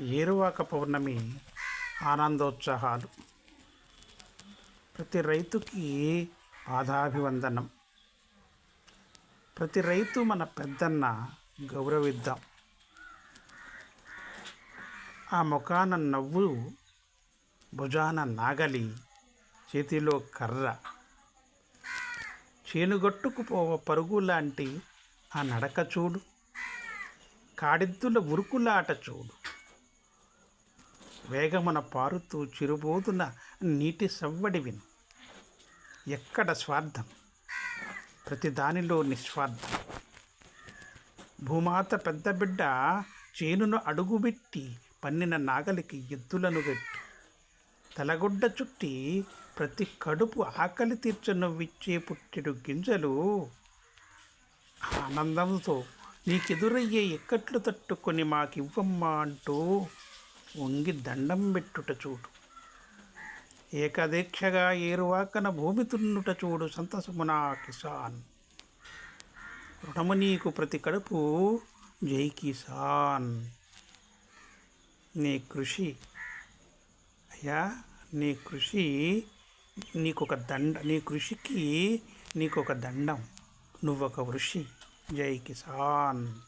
ఏరువాక పౌర్ణమి ఆనందోత్సాహాలు. ప్రతి రైతుకి పాదాభివందనం. ప్రతి రైతు మన పెద్దన్న, గౌరవిద్దాం. ఆ ముఖాన నవ్వు, భుజాన నాగలి, చేతిలో కర్ర, చేనుగట్టుకు పోవ పరుగు లాంటి ఆ నడక చూడు, కాడెద్దుల ఉరుకులాట చూడు, వేగమున పారుతూ చిరుబోదున నీటి సవ్వడి విను. ఎక్కడ స్వార్థం, ప్రతి దానిలో నిస్వార్థం. భూమాత పెద్ద బిడ్డ చేనును అడుగుబెట్టి పన్నిన నాగలికి ఎద్దులను గట్టి, తలగొడ్డ చుట్టి ప్రతి కడుపు ఆకలి తీర్చనువిచ్చే పుట్టెడు గింజలు ఆనందంతో నీకెదురయ్యే ఎక్కట్లు తట్టుకొని మాకివ్వమ్మా అంటూ వంగి దండం పెట్టుట చూడు. ఏకదీక్షగా ఏరువాకన భూమి తున్నుట చూడు సంతసమునా కిసాన్. రుణము నీకు ప్రతి కడుపు జై కిసాన్. నీ కృషి అయ్యా, నీ కృషికి నీకొక దండం, నువ్వొక వృషి. జై కిసాన్.